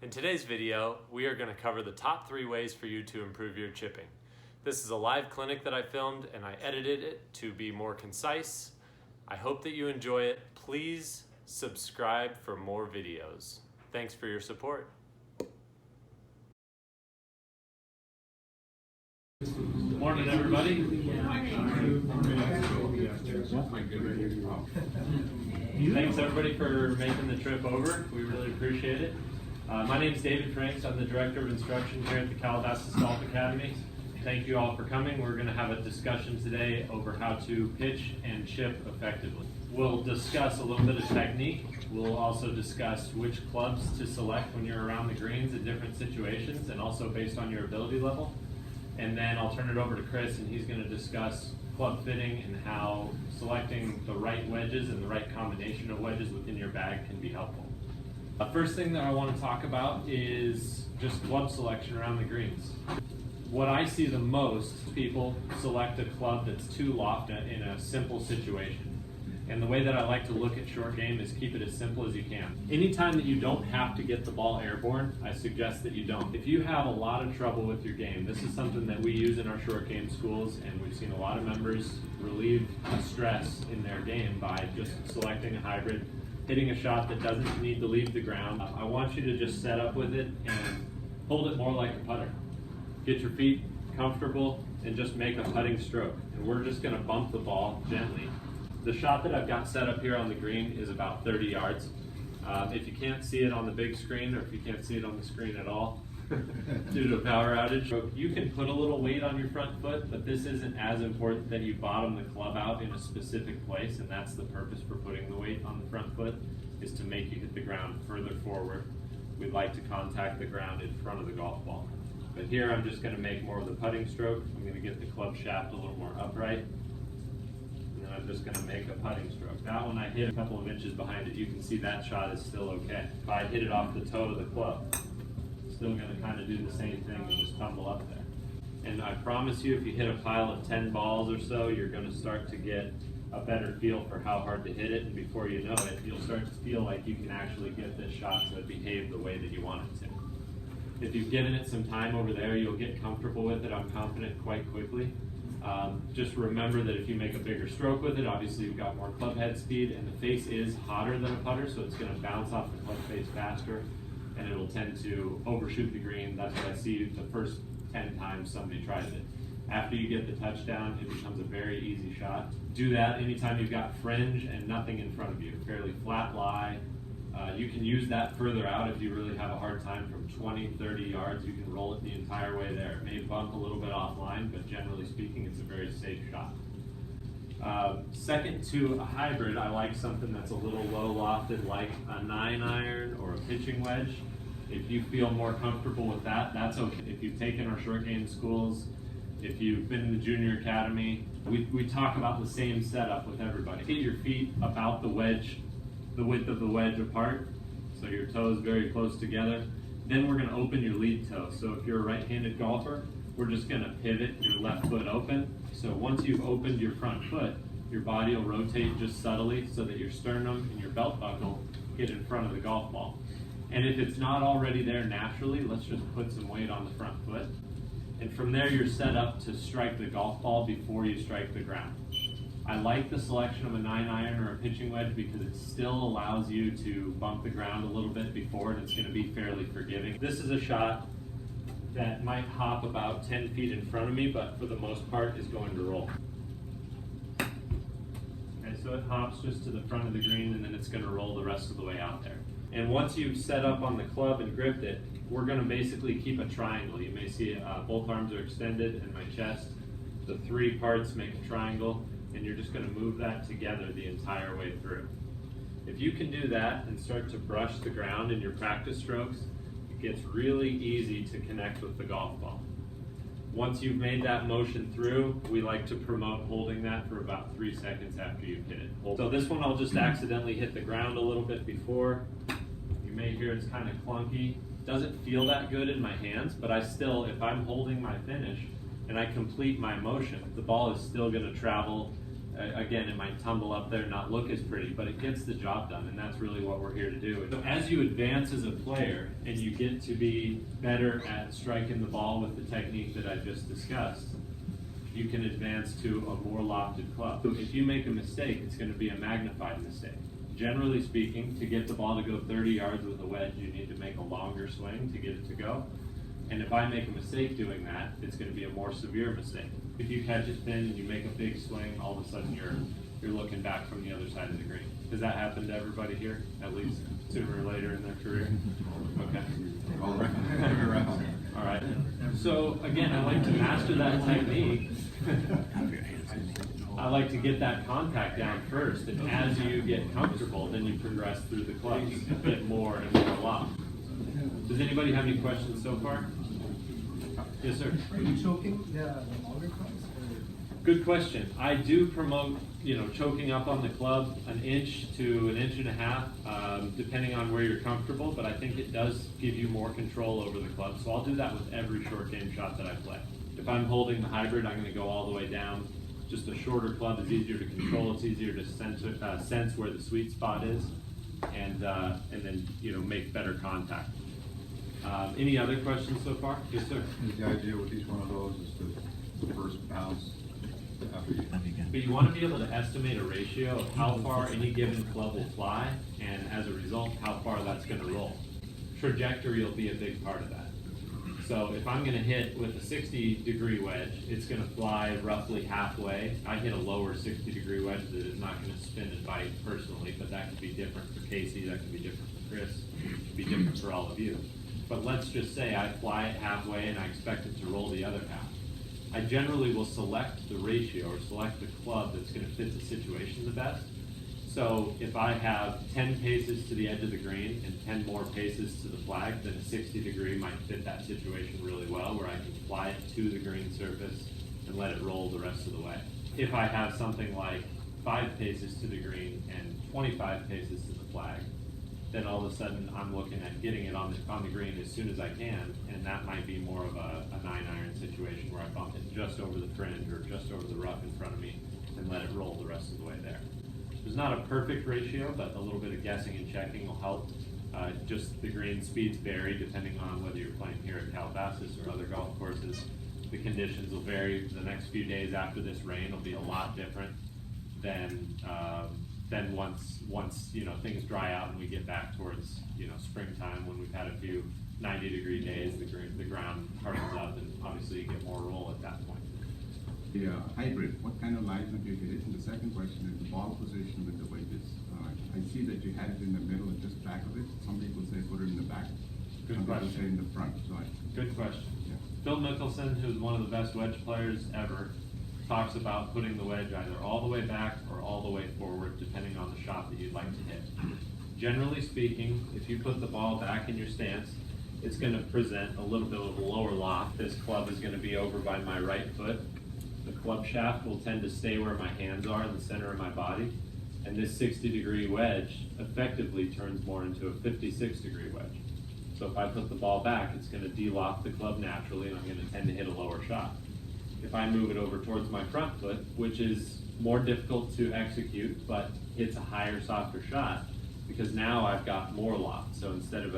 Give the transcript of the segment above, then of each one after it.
In today's video, we are going to cover the top 3 ways for you to improve your chipping. This is a live clinic that I filmed and I edited it to be more concise. I hope that you enjoy it. Please subscribe for more videos. Thanks for your support. Good morning, everybody. Thanks everybody for making the trip over. We really appreciate it. My name is David Franks. I'm the Director of Instruction here at the Calabasas Golf Academy. Thank you all for coming. We're going to have a discussion today over how to pitch and chip effectively. We'll discuss a little bit of technique. We'll also discuss which clubs to select when you're around the greens in different situations and also based on your ability level. And then I'll turn it over to Chris and he's going to discuss club fitting and how selecting the right wedges and the right combination of wedges within your bag can be helpful. The first thing that I want to talk about is just club selection around the greens. What I see the most, people select a club that's too lofty in a simple situation. And the way that I like to look at short game is keep it as simple as you can. Anytime that you don't have to get the ball airborne, I suggest that you don't. If you have a lot of trouble with your game, this is something that we use in our short game schools, and we've seen a lot of members relieve stress in their game by just selecting a hybrid, hitting a shot that doesn't need to leave the ground. I want you to just set up with it and hold it more like a putter. Get your feet comfortable and just make a putting stroke. And we're just gonna bump the ball gently. The shot that I've got set up here on the green is about 30 yards. If you can't see it on the big screen, or if you can't see it on the screen at all due to a power outage, you can put a little weight on your front foot, but this isn't as important that you bottom the club out in a specific place, and that's the purpose for putting the weight on the front foot, is to make you hit the ground further forward. We'd like to contact the ground in front of the golf ball. But here I'm just going to make more of the putting stroke. I'm going to get the club shaft a little more upright. And then I'm just going to make a putting stroke. That one I hit a couple of inches behind it. You can see that shot is still okay. If I hit it off the toe of the club, still going to kind of do the same thing and just tumble up there. And I promise you, if you hit a pile of 10 balls or so, you're going to start to get a better feel for how hard to hit it. And before you know it, you'll start to feel like you can actually get this shot to behave the way that you want it to. If you've given it some time over there, you'll get comfortable with it, I'm confident, quite quickly. Just remember that if you make a bigger stroke with it, obviously you've got more club head speed, and the face is hotter than a putter, so it's going to bounce off the club face faster, and it'll tend to overshoot the green. That's what I see the first 10 times somebody tries it. After you get the touchdown, it becomes a very easy shot. Do that anytime you've got fringe and nothing in front of you, fairly flat lie. You can use that further out if you really have a hard time from 20, 30 yards. You can roll it the entire way there. It may bump a little bit offline, but generally speaking, it's a very safe shot. Second to a hybrid, I like something that's a little low lofted, like a 9-iron or a pitching wedge. If you feel more comfortable with that, that's okay. If you've taken our short game schools, if you've been in the junior academy, we talk about the same setup with everybody. Get your feet about the wedge, the width of the wedge apart, so your toes very close together. Then we're going to open your lead toe. So if you're a right-handed golfer, we're just going to pivot your left foot open. So once you've opened your front foot, your body will rotate just subtly so that your sternum and your belt buckle get in front of the golf ball. And if it's not already there naturally, let's just put some weight on the front foot. And from there, you're set up to strike the golf ball before you strike the ground. I like the selection of a 9-iron or a pitching wedge because it still allows you to bump the ground a little bit before, and it's going to be fairly forgiving. This is a shot that might hop about 10 feet in front of me, but for the most part is going to roll. Okay, so it hops just to the front of the green, and then it's going to roll the rest of the way out there. And once you've set up on the club and gripped it, we're going to basically keep a triangle. You may see both arms are extended in my chest. The 3 parts make a triangle, and you're just going to move that together the entire way through. If you can do that and start to brush the ground in your practice strokes, it gets really easy to connect with the golf ball. Once you've made that motion through, we like to promote holding that for about 3 seconds after you've hit it. So this one I'll just accidentally hit the ground a little bit before. You may hear it's kind of clunky. Doesn't feel that good in my hands, but I still, if I'm holding my finish and I complete my motion, the ball is still going to travel Again, it might tumble up there, not look as pretty, but it gets the job done, and that's really what we're here to do. So as you advance as a player and you get to be better at striking the ball with the technique that I just discussed, you can advance to a more lofted club. So if you make a mistake, it's going to be a magnified mistake. Generally speaking, to get the ball to go 30 yards with a wedge, you need to make a longer swing to get it to go. And if I make a mistake doing that, it's going to be a more severe mistake. If you catch it thin and you make a big swing, all of a sudden you're looking back from the other side of the green. Does that happen to everybody here, at least sooner or later in their career? Okay. All right. So again, I like to master that technique. I like to get that contact down first, and as you get comfortable, then you progress through the clubs and get more and more locked. Does anybody have any questions so far? Yes, sir. Are you choking the longer clubs? Good question. I do promote, choking up on the club an inch to an inch and a half, depending on where you're comfortable, but I think it does give you more control over the club. So I'll do that with every short game shot that I play. If I'm holding the hybrid, I'm going to go all the way down. Just a shorter club is easier to control. It's easier to sense where the sweet spot is, and then make better contact. Any other questions so far? Yes, sir. The idea with each one of those is the first bounce after you. But you want to be able to estimate a ratio of how far any given club will fly, and as a result, how far that's going to roll. Trajectory will be a big part of that. So if I'm going to hit with a 60-degree wedge, it's going to fly roughly halfway. I hit a lower 60-degree wedge that is not going to spin and bite personally, but that could be different for Casey, that could be different for Chris, it could be different for all of you. But let's just say I fly it halfway and I expect it to roll the other half. I generally will select the ratio or select the club that's going to fit the situation the best. So if I have 10 paces to the edge of the green and 10 more paces to the flag, then a 60-degree might fit that situation really well, where I can fly it to the green surface and let it roll the rest of the way. If I have something like 5 paces to the green and 25 paces to the flag, then all of a sudden I'm looking at getting it on the green as soon as I can, and that might be more of a 9-iron situation where I bump it just over the fringe or just over the rough in front of me and let it roll the rest of the way there. There's not a perfect ratio, but a little bit of guessing and checking will help. Just the green speeds vary depending on whether you're playing here at Calabasas or other golf courses. The conditions will vary. The next few days after this rain will be a lot different than once things dry out and we get back towards springtime, when we've had a few 90-degree days. The ground hardens up, and obviously you get more roll at that point. The hybrid, what kind of lines would you hit it? And the second question is the ball position with the wedges. I see that you had it in the middle and just back of it. Some people say put it in the back. Good Some question. people say in the front. Good question. Yeah. Phil Mickelson, who's one of the best wedge players ever, talks about putting the wedge either all the way back or all the way forward, depending on the shot that you'd like to hit. Generally speaking, if you put the ball back in your stance, it's going to present a little bit of a lower loft. This club is going to be over by my right foot. The club shaft will tend to stay where my hands are in the center of my body, and this 60-degree wedge effectively turns more into a 56-degree wedge. So if I put the ball back, it's going to de-loft the club naturally, and I'm going to tend to hit a lower shot. If I move it over towards my front foot, which is more difficult to execute, but hits a higher, softer shot, because now I've got more loft. So instead of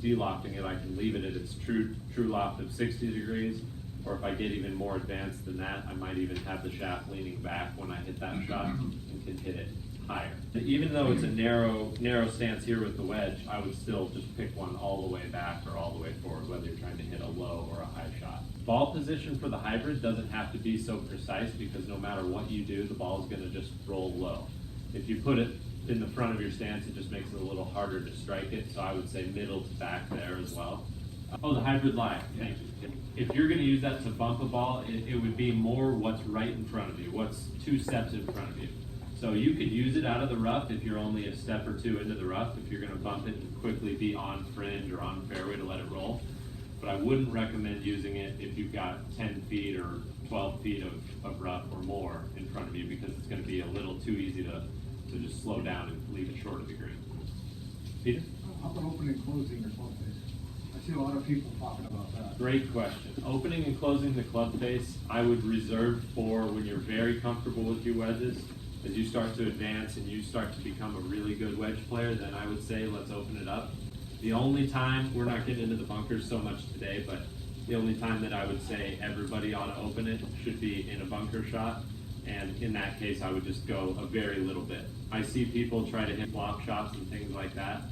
de-lofting it, I can leave it at its true loft of 60 degrees, or if I get even more advanced than that, I might even have the shaft leaning back when I hit that shot and can hit it higher. Even though it's a narrow stance here with the wedge, I would still just pick one all the way back or all the way forward, whether you're trying to hit a low or a high shot. Ball position for the hybrid doesn't have to be so precise, because no matter what you do, the ball is going to just roll low. If you put it in the front of your stance, it just makes it a little harder to strike it, so I would say middle to back there as well. Oh, the hybrid lie, thank you. If you're going to use that to bump a ball, it would be more what's right in front of you, what's 2 steps in front of you. So you could use it out of the rough if you're only a step or 2 into the rough, if you're going to bump it and quickly be on fringe or on fairway to let it roll. But I wouldn't recommend using it if you've got 10 feet or 12 feet of rough or more in front of you, because it's going to be a little too easy to just slow down and leave it short of the green. Peter? How about opening and closing your club face? I see a lot of people talking about that. Great question. Opening and closing the club face, I would reserve for when you're very comfortable with your wedges. As you start to advance and you start to become a really good wedge player, then I would say let's open it up. The only time, we're not getting into the bunkers so much today, but the only time that I would say everybody ought to open it should be in a bunker shot. And in that case, I would just go a very little bit. I see people try to hit flop shots and things like that,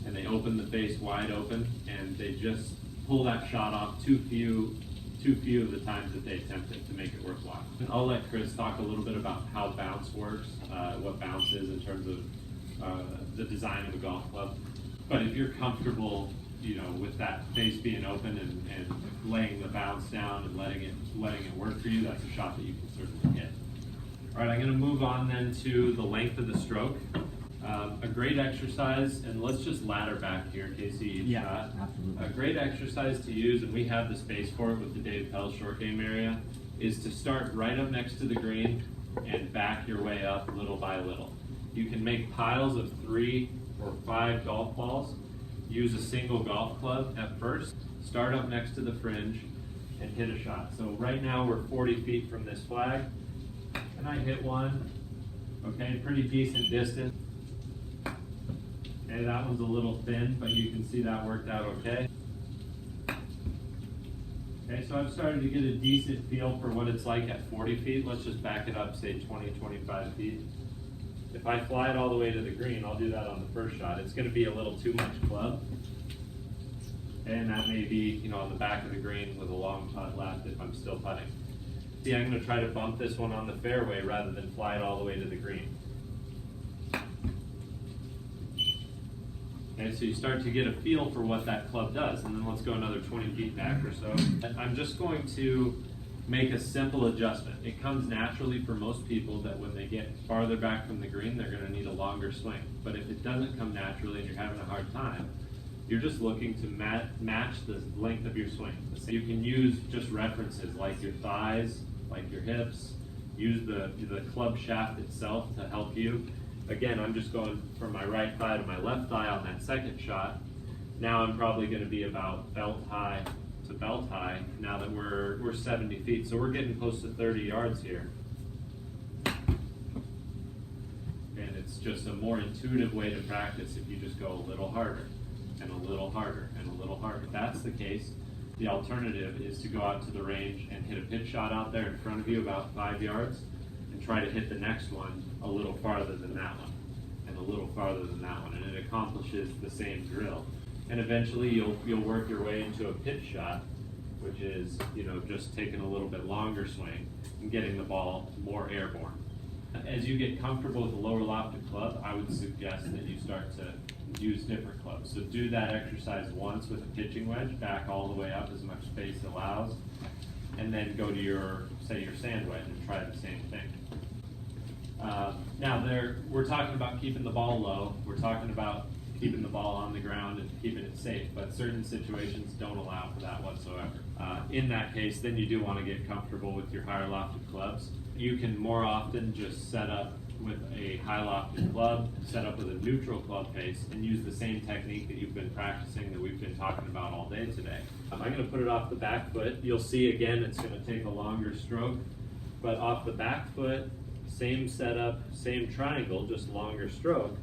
and they open the face wide open, and they just pull that shot off too few of the times that they attempt it to make it worthwhile. And I'll let Chris talk a little bit about how bounce works, what bounce is in terms of the design of a golf club. But if you're comfortable, with that face being open and laying the bounce down and letting it work for you, that's a shot that you can certainly hit. All right, I'm going to move on then to the length of the stroke. A great exercise, and let's just ladder back here, Casey, each shot. Absolutely. A great exercise to use, and we have the space for it with the Dave Pell short game area, is to start right up next to the green and back your way up little by little. You can make piles of 3 or 5 golf balls. Use a single golf club at first. Start up next to the fringe and hit a shot. So right now we're 40 feet from this flag, and I hit one. Okay, pretty decent distance. Okay, that one's a little thin, but you can see that worked out okay. Okay, so I've started to get a decent feel for what it's like at 40 feet. Let's just back it up, say 20, 25 feet. If I fly it all the way to the green, I'll do that on the first shot. It's going to be a little too much club. And that may be, on the back of the green with a long putt left if I'm still putting. See, I'm going to try to bump this one on the fairway rather than fly it all the way to the green. Okay, so you start to get a feel for what that club does, and then let's go another 20 feet back or so. I'm just going to make a simple adjustment. It comes naturally for most people that when they get farther back from the green, they're going to need a longer swing. But if it doesn't come naturally and you're having a hard time, you're just looking to match the length of your swing. So you can use just references like your thighs, like your hips, use the club shaft itself to help you. Again, I'm just going from my right thigh to my left thigh on that second shot. Now I'm probably going to be about belt high to belt high now that we're 70 feet. So we're getting close to 30 yards here. And it's just a more intuitive way to practice if you just go a little harder and a little harder and a little harder. If that's the case, the alternative is to go out to the range and hit a pitch shot out there in front of you about 5 yards and try to hit the next one a little farther than that one and a little farther than that one, and it accomplishes the same drill. And eventually you'll work your way into a pitch shot, which is, just taking a little bit longer swing and getting the ball more airborne. As you get comfortable with a lower lofted club, I would suggest that you start to use different clubs. So do that exercise once with a pitching wedge, back all the way up as much space allows, and then go to your sand wedge and try the same thing. Now we're talking about keeping the ball low. We're talking about keeping the ball on the ground and keeping it safe, but certain situations don't allow for that whatsoever. In that case, then you do want to get comfortable with your higher lofted clubs. You can more often just set up with a high lofted club, set up with a neutral club face, and use the same technique that you've been practicing that we've been talking about all day today. I'm going to put it off the back foot. You'll see again it's going to take a longer stroke, but off the back foot, same setup, same triangle, just longer stroke.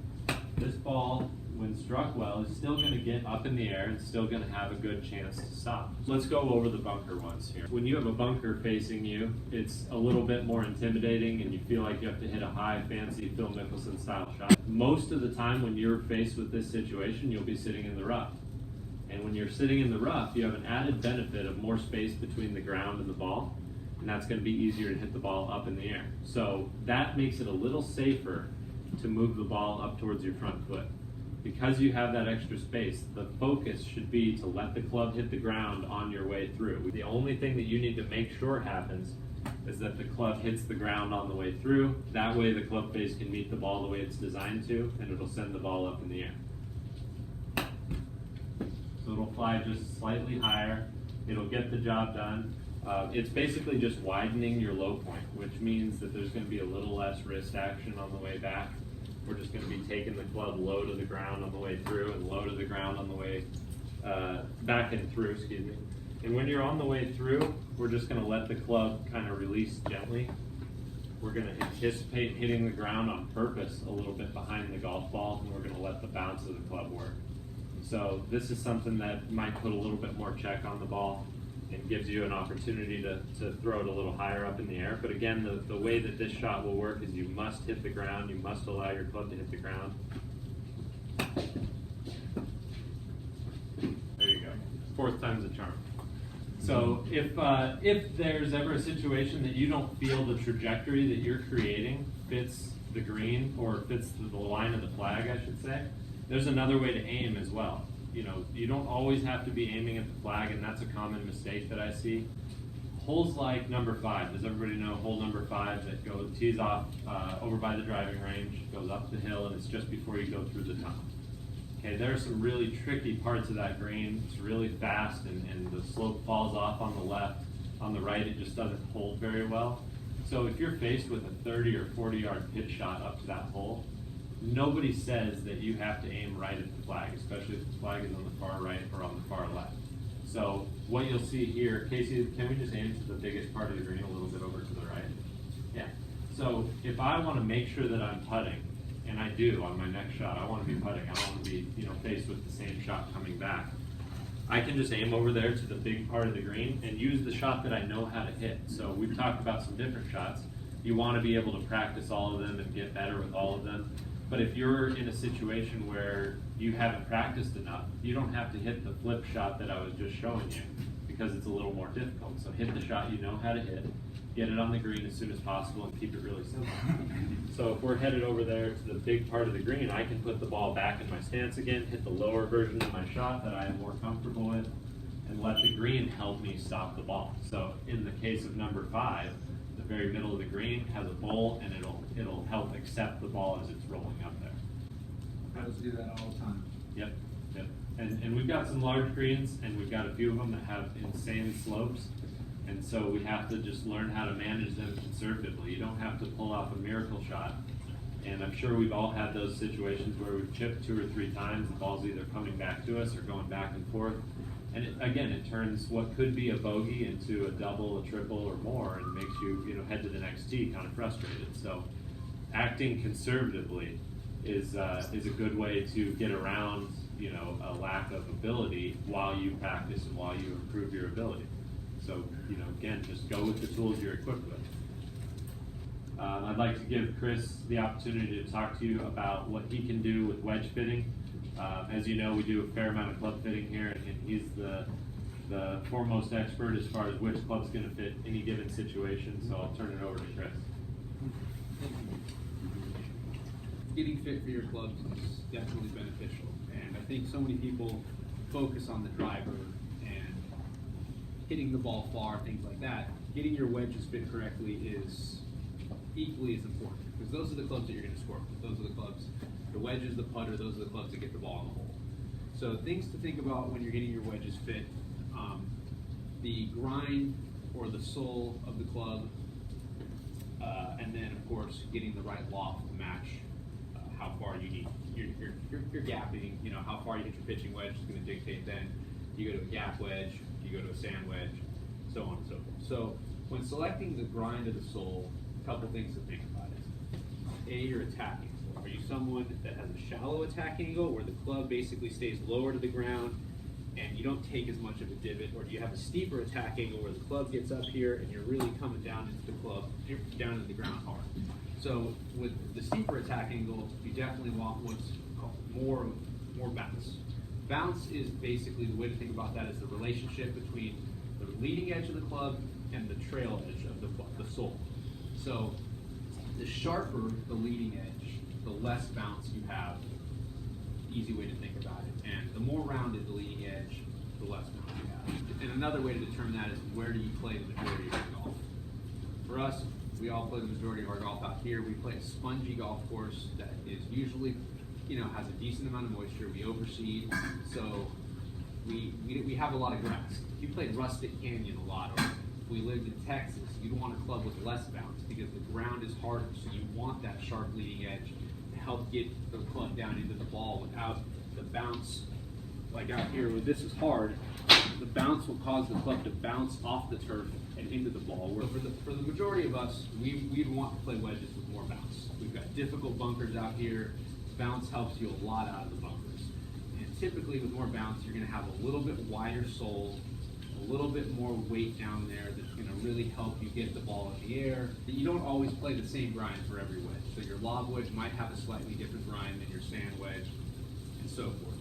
This ball, when struck well, is still going to get up in the air and still going to have a good chance to stop. Let's go over the bunker ones here. When you have a bunker facing you, it's a little bit more intimidating and you feel like you have to hit a high, fancy Phil Mickelson style shot. Most of the time when you're faced with this situation, you'll be sitting in the rough. And when you're sitting in the rough, you have an added benefit of more space between the ground and the ball, and that's going to be easier to hit the ball up in the air. So that makes it a little safer to move the ball up towards your front foot. Because you have that extra space, the focus should be to let the club hit the ground on your way through. The only thing that you need to make sure happens is that the club hits the ground on the way through. That way the club face can meet the ball the way it's designed to, and it'll send the ball up in the air. So it'll fly just slightly higher. It'll get the job done. It's basically just widening your low point, which means that there's going to be a little less wrist action on the way back. We're just going to be taking the club low to the ground on the way through and low to the ground on the way back and through, excuse me. And when you're on the way through, we're just gonna let the club kind of release gently. We're gonna anticipate hitting the ground on purpose a little bit behind the golf ball, and we're gonna let the bounce of the club work. So this is something that might put a little bit more check on the ball and gives you an opportunity to throw it a little higher up in the air. But again, the way that this shot will work is you must hit the ground, you must allow your club to hit the ground. There you go. Fourth time's a charm. So if there's ever a situation that you don't feel the trajectory that you're creating fits the green or fits the line of the flag, I should say, there's another way to aim as well. You know, you don't always have to be aiming at the flag, and that's a common mistake that I see. Holes like number 5, does everybody know hole number 5 that tees off over by the driving range, goes up the hill, and it's just before you go through the tunnel? Okay, there are some really tricky parts of that green. It's really fast, and the slope falls off on the left. On the right, it just doesn't hold very well. So if you're faced with a 30 or 40 yard pitch shot up to that hole, nobody says that you have to aim right at the flag, especially if the flag is on the far right or on the far left. So what you'll see here, Casey, can we just aim to the biggest part of the green a little bit over to the right? Yeah. So if I want to make sure that I'm putting, and I do on my next shot, I want to be putting, I don't want to be, faced with the same shot coming back. I can just aim over there to the big part of the green and use the shot that I know how to hit. So we've talked about some different shots. You want to be able to practice all of them and get better with all of them. But if you're in a situation where you haven't practiced enough, you don't have to hit the flip shot that I was just showing you because it's a little more difficult. So hit the shot you know how to hit, get it on the green as soon as possible, and keep it really simple. So if we're headed over there to the big part of the green, I can put the ball back in my stance again, hit the lower version of my shot that I am more comfortable with, and let the green help me stop the ball. So in the case of number 5, the very middle of the green has a bowl, and it'll help accept the ball as it's rolling up there. Pros do that all the time. Yep. And we've got some large greens, and we've got a few of them that have insane slopes. And so we have to just learn how to manage them conservatively. You don't have to pull off a miracle shot. And I'm sure we've all had those situations where we've chipped 2 or 3 times, the ball's either coming back to us or going back and forth. And it turns what could be a bogey into a double, a triple, or more, and makes you, head to the next tee kind of frustrated. So acting conservatively is a good way to get around, a lack of ability while you practice and while you improve your ability. So, again, just go with the tools you're equipped with. I'd like to give Chris the opportunity to talk to you about what he can do with wedge fitting. As you know, we do a fair amount of club fitting here, and he's the foremost expert as far as which club's going to fit any given situation. So I'll turn it over to Chris. Getting fit for your clubs is definitely beneficial, and I think so many people focus on the driver and hitting the ball far, things like that. Getting your wedges fit correctly is equally as important, because those are the clubs that you're going to score with. Those are the clubs, the wedges, the putter, those are the clubs that get the ball in the hole. So things to think about when you're getting your wedges fit: the grind or the sole of the club, and then of course getting the right loft to match how far you need. You're gapping, how far you hit your pitching wedge is going to dictate then. You go to a gap wedge, you go to a sand wedge, so on and so forth. So when selecting the grind of the sole, a couple things to think about is: A, your attack angle. Are you someone that has a shallow attack angle where the club basically stays lower to the ground and you don't take as much of a divot, or do you have a steeper attack angle where the club gets up here and you're really coming down into the club, down into the ground hard? So with the steeper attack angle, you definitely want what's called more bounce. Bounce is basically, the way to think about that is the relationship between the leading edge of the club and the trail edge of the sole. So the sharper the leading edge, the less bounce you have. Easy way to think about it. And the more rounded the leading edge, the less bounce you have. And another way to determine that is, where do you play the majority of your golf? For us, we all play the majority of our golf out here. We play a spongy golf course that is usually, has a decent amount of moisture. We overseed, so we have a lot of grass. If you played Rustic Canyon a lot, or if we lived in Texas, you'd want a club with less bounce because the ground is harder. So you want that sharp leading edge to help get the club down into the ball without the bounce like out here where this is hard, the bounce will cause the club to bounce off the turf and into the ball. Where for the majority of us, we'd want to play wedges with more bounce. We've got difficult bunkers out here. Bounce helps you a lot out of the bunkers. And typically with more bounce, you're going to have a little bit wider sole, a little bit more weight down there that's going to really help you get the ball in the air. You don't always play the same grind for every wedge. So your lob wedge might have a slightly different grind than your sand wedge, and so forth.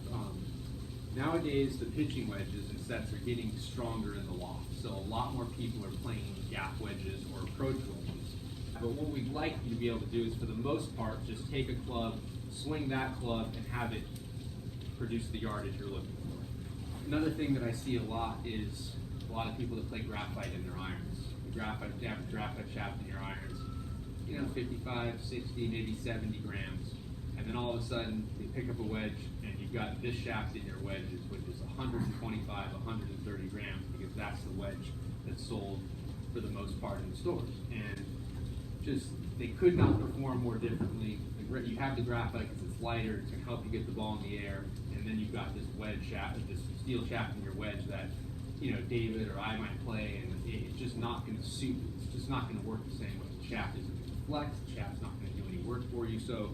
Nowadays, the pitching wedges and sets are getting stronger in the loft. So a lot more people are playing gap wedges or approach wedges. But what we'd like you to be able to do is, for the most part, just take a club, swing that club, and have it produce the yardage you're looking for. Another thing that I see a lot is a lot of people that play graphite in their irons. The graphite shaft in your irons, 55, 60, maybe 70 grams. And then all of a sudden, you pick up a wedge, and you've got this shaft in your wedges, which is 125, 130 grams, because that's the wedge that's sold for the most part in the stores. And just, they could not perform more differently. You have the graphite because it's lighter, it can help you get the ball in the air, and then you've got this wedge shaft, this steel shaft in your wedge that, David or I might play, and it's just not going to suit, it's just not going to work the same way. The shaft isn't going to flex, the shaft's not going to do any work for you. So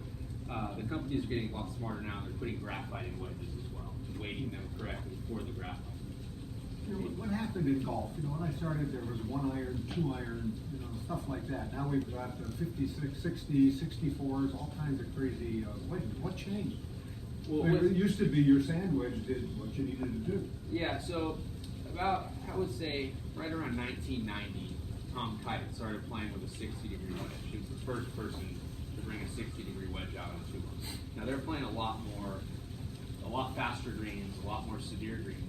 the companies are getting a lot smarter now, and they're putting graphite in wedges as well, weighting them correctly for the graphite. What happened in golf? When I started, there was 1 iron, 2 iron, stuff like that. Now we've got 56, 60, 64s, all kinds of crazy wedges. What changed? Well, it used to be your sand wedge did what you needed to do. Yeah, so about, I would say, right around 1990, Tom Kite started playing with a 60-degree wedge. He was the first person to bring a 60-degree wedge out on tour. Now they're playing a lot faster greens, a lot more severe greens.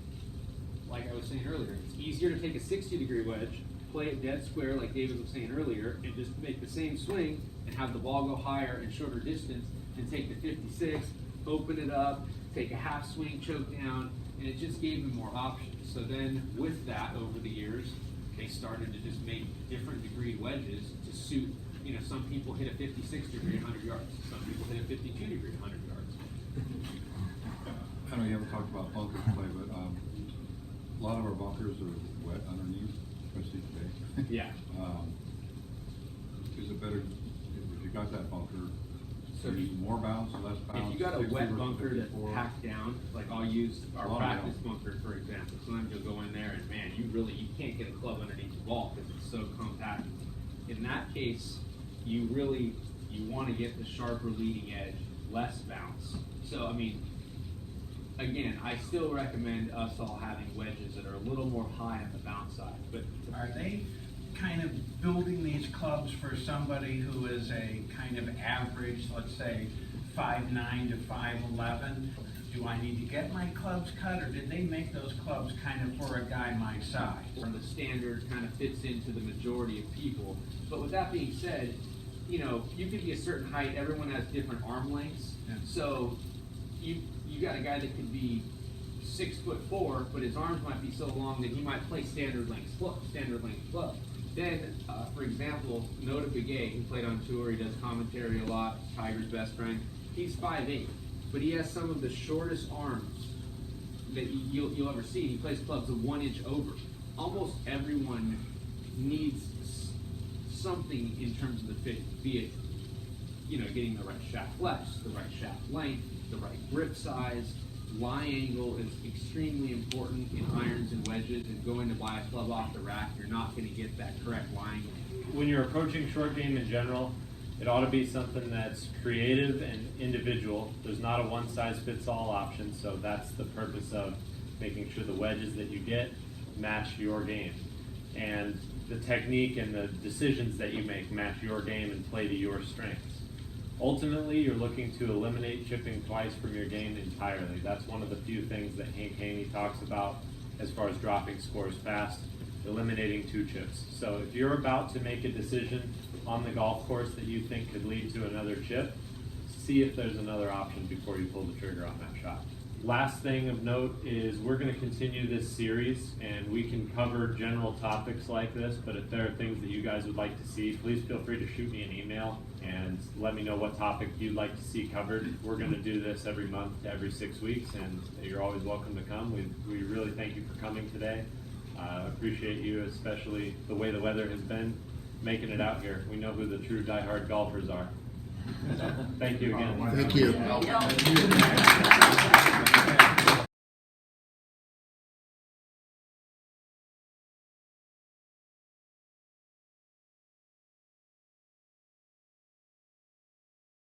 Like I was saying earlier, it's easier to take a 60-degree wedge, play it dead square like David was saying earlier, and just make the same swing and have the ball go higher and shorter distance, and take the 56, open it up, take a half swing, choke down, and it just gave them more options. So then with that, over the years, they started to just make different degree wedges to suit, some people hit a 56 degree 100 yards, some people hit a 52 degree 100 yards. I know you haven't talked about bunker play, but a lot of our bunkers are wet underneath, especially today. Yeah. Is it better if you got that bunker? So use more bounce, less bounce? If you got a 60 wet versus bunker that's 54? packed down, like I'll use our Oh, practice yeah. bunker, for example. Sometimes you'll go in there and man, you can't get a club underneath the ball because it's so compact. In that case, you want to get the sharper leading edge, less bounce. So, again, I still recommend us all having wedges that are a little more high on the bounce side. But Are they kind of building these clubs for somebody who is a kind of average, let's say 5'9" to 5'11"? Do I need to get my clubs cut, or did they make those clubs kind of for a guy my size? or the standard kind of fits into the majority of people. But with that being said, you could be a certain height, everyone has different arm lengths. Yeah. So you got a guy that could be 6'4", but his arms might be so long that he might play standard length club. Then, for example, Noda Begay, who played on tour, he does commentary a lot, Tiger's best friend. He's 5'8", but he has some of the shortest arms that you'll ever see. He plays clubs 1 inch over. Almost everyone needs something in terms of the fit, be it, getting the right shaft flex, the right shaft length, the right grip size. Lie angle is extremely important in irons and wedges, and going to buy a club off the rack, you're not going to get that correct lie angle. When you're approaching short game in general, it ought to be something that's creative and individual. There's not a one-size-fits-all option, so that's the purpose of making sure the wedges that you get match your game. And the technique and the decisions that you make match your game and play to your strengths. Ultimately, you're looking to eliminate chipping twice from your game entirely. That's one of the few things that Hank Haney talks about as far as dropping scores fast, eliminating 2 chips. So if you're about to make a decision on the golf course that you think could lead to another chip, see if there's another option before you pull the trigger on that shot. Last thing of note is we're going to continue this series, and we can cover general topics like this, but if there are things that you guys would like to see, please feel free to shoot me an email and let me know what topic you'd like to see covered. We're going to do this every month to every 6 weeks, and you're always welcome to come. We really thank you for coming today. Appreciate you, especially the way the weather has been, making it out here. We know who the true diehard golfers are. So, thank you again. Thank you.